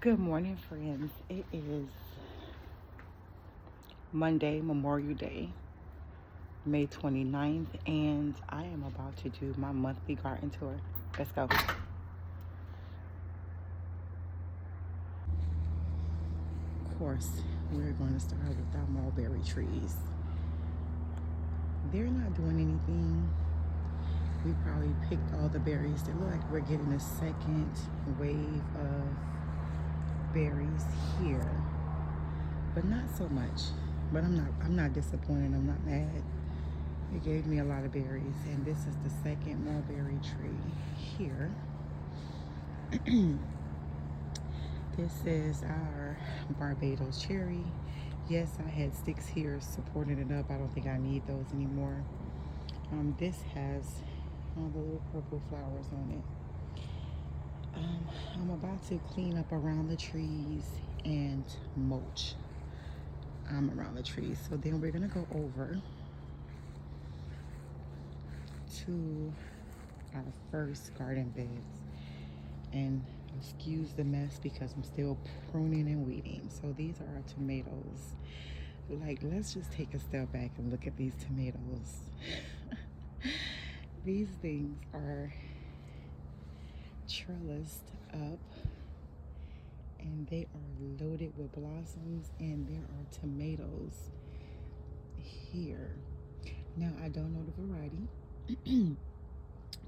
Good morning, friends. It is Monday, Memorial Day, May 29th, and I am about to do my monthly garden tour. Let's go. Of course, we're going to start with our mulberry trees. They're not doing anything. We probably picked all the berries. They look like we're getting a second wave of berries here, but not so much. But I'm not disappointed. I'm not mad. It gave me a lot of berries, and this is the second mulberry tree here. This is our Barbados cherry. Yes, I had sticks here supporting it up. I don't think I need those anymore. This has all the little purple flowers on it. I'm about to clean up around the trees and mulch around the trees. So then we're gonna go over to our first garden beds, and excuse the mess because I'm still pruning and weeding. So these are our tomatoes. Like, let's just take a step back and look at these tomatoes. These things are trellised up, and they are loaded with blossoms, and there are tomatoes here. Now, I don't know the variety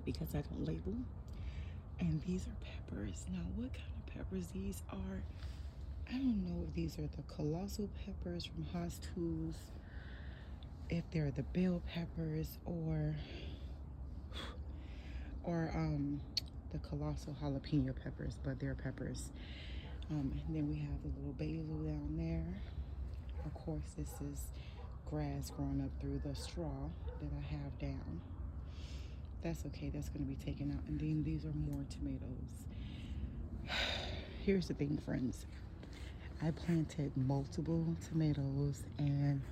because I don't label. And these are peppers. Now, what kind of peppers these are, I don't know if these are the colossal peppers from Haas Tools, if they're the bell peppers, or the colossal jalapeno peppers, but they're peppers. And then we have the little basil down there. Of course, this is grass growing up through the straw that I have down. That's okay, that's going to be taken out. And then these are more tomatoes. Here's the thing, friends. I planted multiple tomatoes and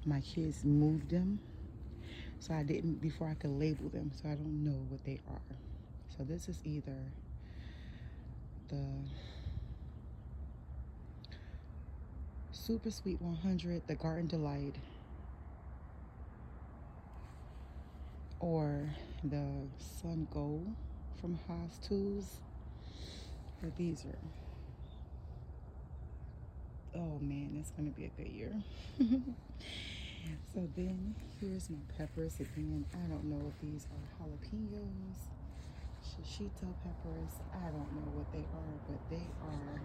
my kids moved them. So I didn't, before I could label them, so I don't know what they are. So this is either the Super Sweet 100, the Garden Delight, or the Sun Gold from Haas Tools. But these are, oh man, it's gonna be a good year. So then here's my peppers again. I don't know if these are jalapenos, shishito peppers. I don't know what they are, but they are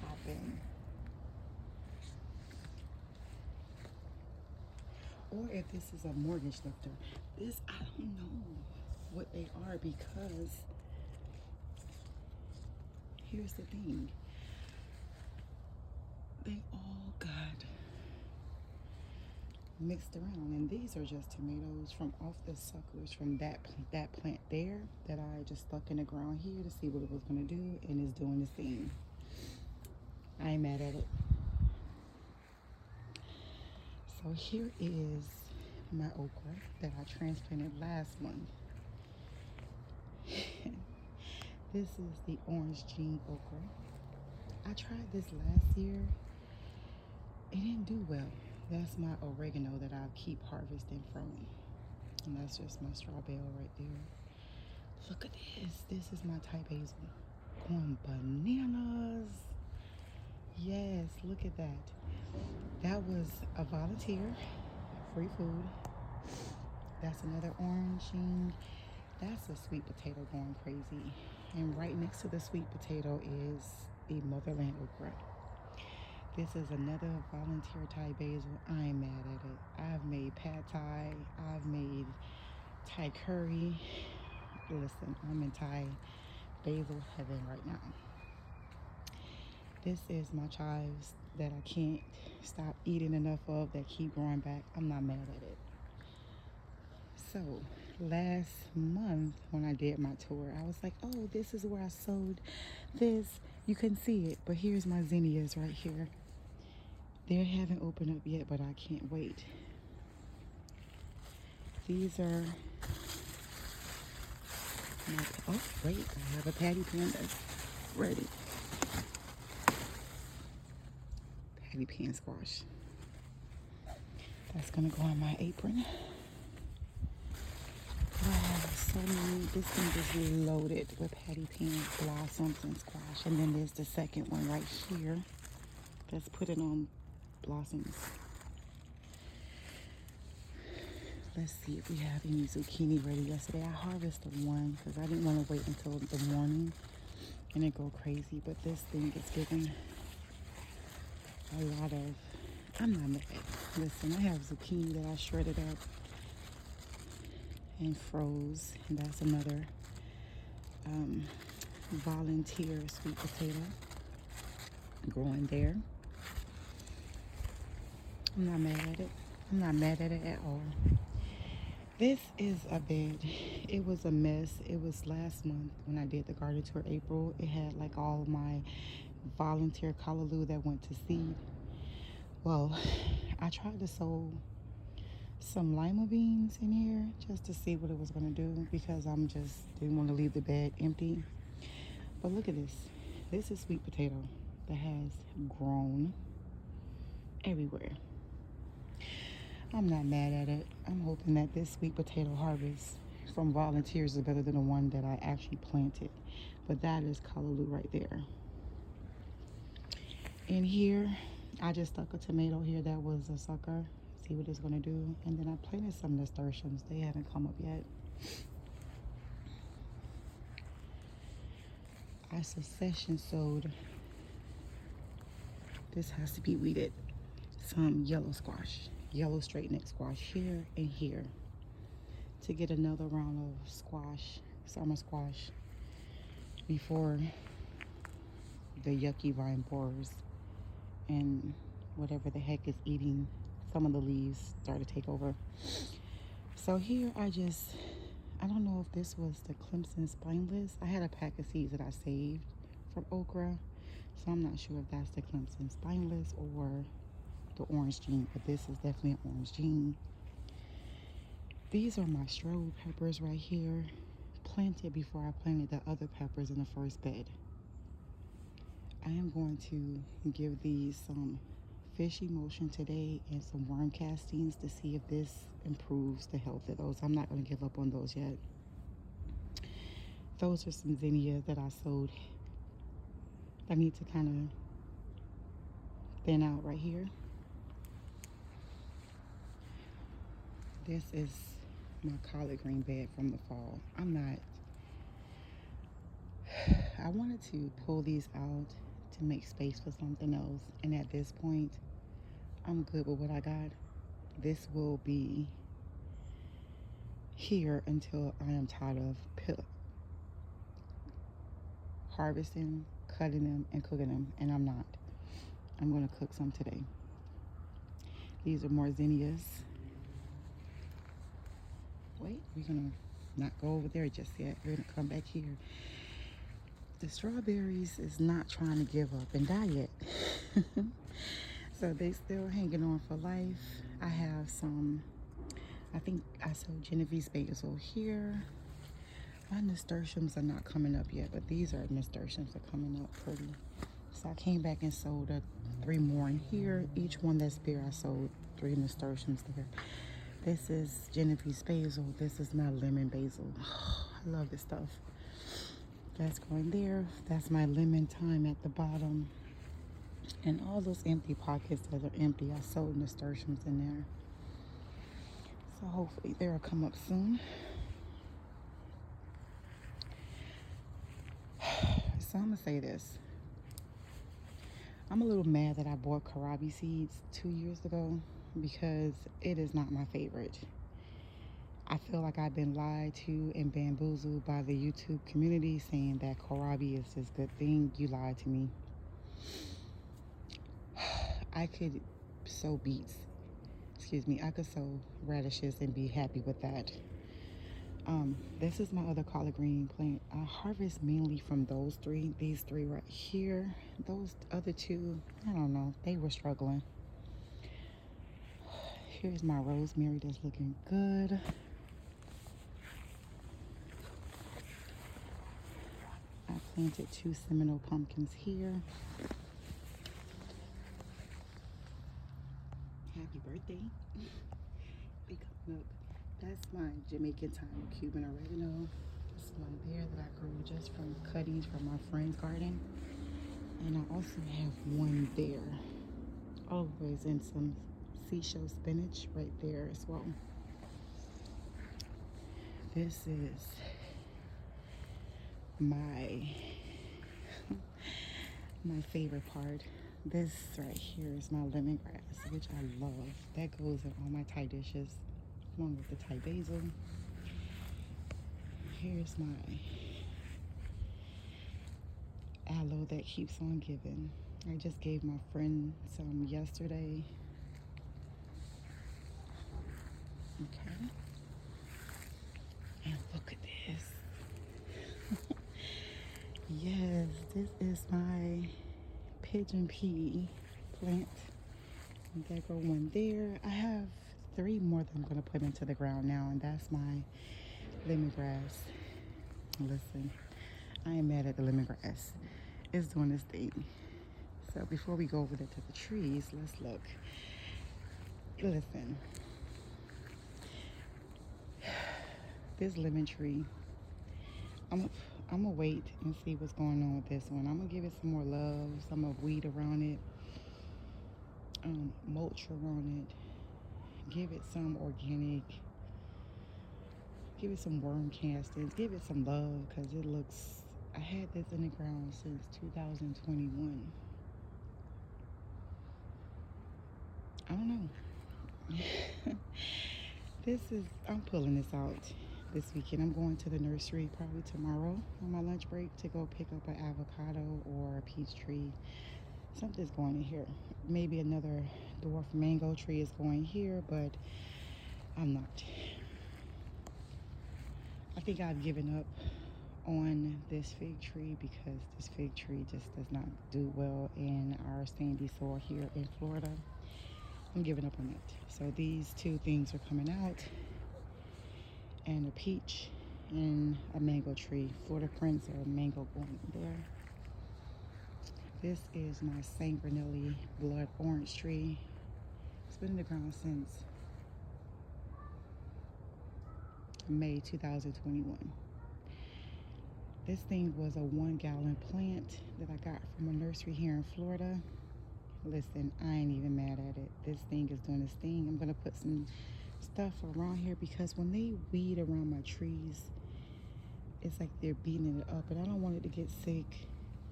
popping. Or if this is a mortgage lifter. This, I don't know what they are, because here's the thing. They all got mixed around, and these are just tomatoes from off the suckers from that plant there that I just stuck in the ground here to see what it was going to do, and it's doing its thing. I ain't mad at it. So here is my okra that I transplanted last month. This is the orange gene okra. I tried this last year. It didn't do well. That's my oregano that I keep harvesting from. And that's just my straw bale right there. Look at this. This is my Thai basil. Going bananas. Yes, look at that. That was a volunteer. Free food. That's another oranging. That's a sweet potato going crazy. And right next to the sweet potato is the motherland okra. This is another volunteer Thai basil. I ain't mad at it. I've made pad Thai. I've made Thai curry. Listen, I'm in Thai basil heaven right now. This is my chives that I can't stop eating enough of, that keep growing back. I'm not mad at it. So last month when I did my tour, I was like, oh, this is where I sowed this. You couldn't see it, but here's my zinnias right here. They haven't opened up yet, but I can't wait. These are Oh, wait, I have a patty pan that's ready. Patty pan squash. That's gonna go on my apron. Wow, so many. This thing is loaded with patty pan blossoms and squash. And then there's the second one right here. Let's put it on blossoms. Let's see if we have any zucchini ready. Yesterday I harvested one because I didn't want to wait until the morning and it go crazy. But this thing is giving a lot of, I'm not mad. Listen, I have zucchini that I shredded up and froze. And that's another volunteer sweet potato growing there. I'm not mad at it. I'm not mad at it at all. This is a bed. It was a mess. It was last month when I did the garden tour, April. It had like all of my volunteer callaloo that went to seed. Well, I tried to sow some lima beans in here just to see what it was going to do because I'm just didn't want to leave the bed empty. But look at this. This is sweet potato that has grown everywhere. I'm not mad at it. I'm hoping that this sweet potato harvest from volunteers is better than the one that I actually planted. But that is callaloo right there. In here, I just stuck a tomato here that was a sucker. See what it's gonna do. And then I planted some nasturtiums. They haven't come up yet. I succession sowed. This has to be weeded. Some yellow squash. Yellow straight neck squash here and here to get another round of squash, summer squash, before the yucky vine borers and whatever the heck is eating some of the leaves start to take over. So here I don't know if this was the Clemson spineless. I had a pack of seeds that I saved from okra, so I'm not sure if that's the Clemson spineless or the orange gene, but this is definitely an orange gene. These are my strobe peppers right here, planted before I planted the other peppers in the first bed. I am going to give these some fish emulsion today and some worm castings to see if this improves the health of those. I'm not going to give up on those yet. Those are some zinnias that I sowed. I need to kind of thin out right here. This is my collard green bed from the fall. I wanted to pull these out to make space for something else. And at this point, I'm good with what I got. This will be here until I am tired of harvesting, cutting them, and cooking them. And I'm not. I'm going to cook some today. These are more zinnias. Wait, we're going to not go over there just yet. We're going to come back here. The strawberries is not trying to give up and die yet. So they still hanging on for life. I have some, I think I sowed Genovese basil here. My nasturtiums are not coming up yet, but these are nasturtiums are coming up pretty. So I came back and sowed 3 more in here. Each one that's bare, I sowed 3 nasturtiums there. This is Genovese basil. This is my lemon basil. I love this stuff. That's going there. That's my lemon thyme at the bottom. And all those empty pockets that are empty, I sowed nasturtiums in there. So hopefully they'll come up soon. So I'm gonna say this. I'm a little mad that I bought kohlrabi seeds 2 years ago because it is not my favorite. I feel like I've been lied to and bamboozled by the YouTube community saying that kohlrabi is this good thing. You lied to me. I could sow beets. I could sow radishes and be happy with that. This is my other collard green plant. I harvest mainly from these 3 right here. Those other 2, I don't know, they were struggling. Here's my rosemary that's looking good. planted 2 Seminole pumpkins here. Happy birthday. They coming up. That's my Jamaican thyme Cuban oregano. This one there that I grew just from cuttings from my friend's garden. And I also have one there. Always in some seashell spinach right there as well. This is my favorite part. This right here is my lemongrass, which I love. That goes in all my Thai dishes, along with the Thai basil. Here's my aloe that keeps on giving. I just gave my friend some yesterday. Okay. And look at this. Yes, this is my pigeon pea plant. There go one there. I have 3 more that I'm going to put into the ground now, and that's my lemongrass. Listen, I ain't mad at the lemongrass. It's doing this thing. So before we go over there to the trees, let's look. Listen, this lemon tree, I'm gonna wait and see what's going on with this one. I'm gonna give it some more love, some of weed around it, mulch around it, give it some organic, give it some worm castings, give it some love, because it looks, I had this in the ground since 2021. I don't know. I'm pulling this out this weekend. I'm going to the nursery probably tomorrow on my lunch break to go pick up an avocado or a peach tree. Something's going in here. Maybe another dwarf mango tree is going here, but I'm not. I think I've given up on this fig tree because this fig tree just does not do well in our sandy soil here in Florida. I'm giving up on it. So these 2 things are coming out, and a peach and a mango tree. Florida Prince or a mango going there. This is my Sangranelli blood orange tree. It's been in the ground since May 2021. This thing was a 1-gallon plant that I got from a nursery here in Florida. Listen, I ain't even mad at it. This thing is doing this thing. I'm gonna put some stuff around here because when they weed around my trees, it's like they're beating it up, and I don't want it to get sick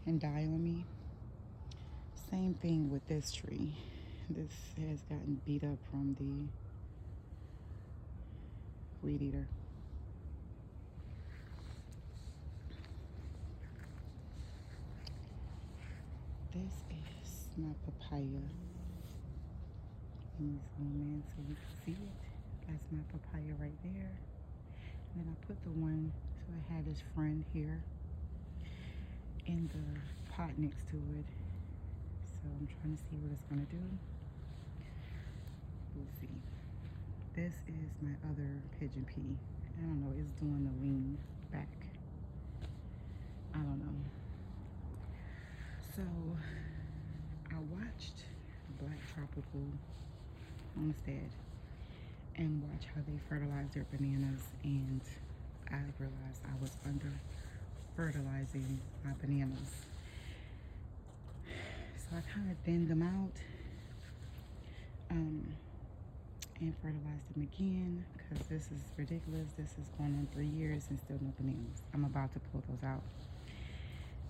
and die on me. Same thing with this tree. This has gotten beat up from the weed eater. This is my papaya. Let me zoom in so you can see it. That's my papaya right there. And then I put the one, so I had this friend here in the pot next to it. So I'm trying to see what it's gonna do. We'll see. This is my other pigeon pea. I don't know, it's doing the lean back. I don't know. So I watched Black Tropical Homestead and watch how they fertilize their bananas, and I realized I was under fertilizing my bananas. So I kind of thinned them out and fertilized them again, because this is ridiculous. This is going on 3 years and still no bananas. I'm about to pull those out.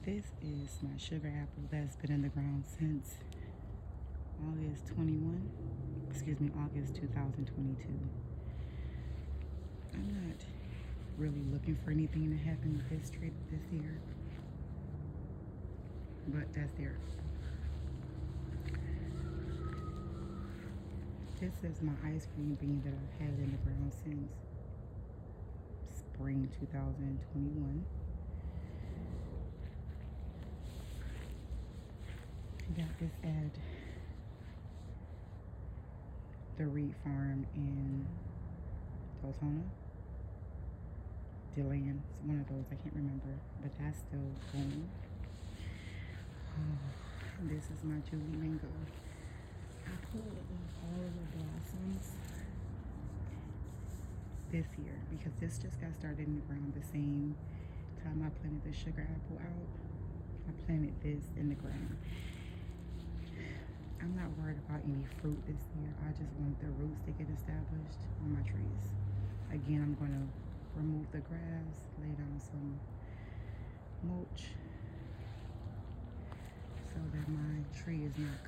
This is my sugar apple that's been in the ground since August 2022. I'm not really looking for anything to happen with this tree this year, but that's there. This is my ice cream bean that I've had in the ground since spring 2021. I got this at the Reed Farm in Deltona. delaying. It's one of those, I can't remember, but that's still going. Oh, this is my Julie Mango. I pulled all of the blossoms this year because this just got started in the ground the same time I planted the sugar apple out. I planted this in the ground. I'm not worried about any fruit this year. I just want the roots to get established on my trees. Again, I'm going to remove the grass, lay down some mulch so that my tree is not,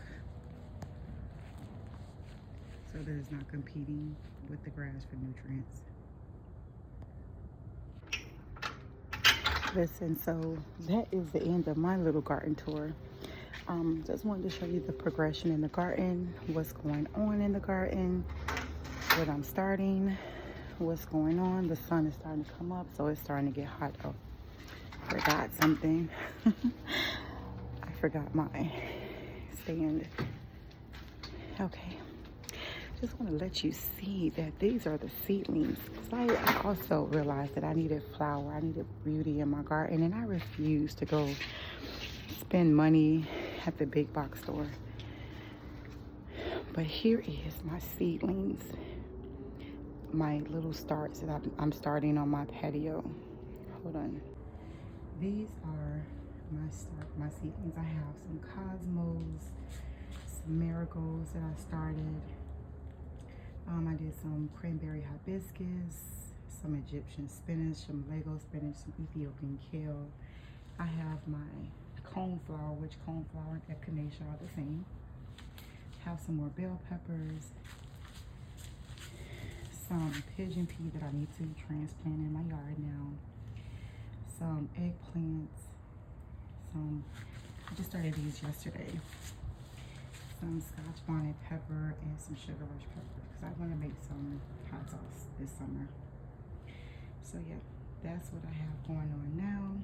so that it's not competing with the grass for nutrients. Listen, so that is the end of my little garden tour. Just wanted to show you the progression in the garden, what's going on in the garden, what I'm starting, what's going on. The sun is starting to come up, so it's starting to get hot. Oh, forgot something. I forgot my stand. Okay. Just want to let you see that these are the seedlings. Because I also realized that I needed flower. I needed beauty in my garden. And I refused to go spend money at the big box store. But here is my seedlings. My little starts that I'm starting on my patio. Hold on. These are my seedlings. I have some cosmos, some marigolds that I started. I did some cranberry hibiscus, some Egyptian spinach, some Lego spinach, some Ethiopian kale. I have my coneflower, which coneflower and echinacea are the same. Have some more bell peppers, some pigeon pea that I need to transplant in my yard now, some eggplants, I just started these yesterday, some scotch bonnet pepper, and some sugar rush pepper because I want to make some hot sauce this summer. So yeah, that's what I have going on now.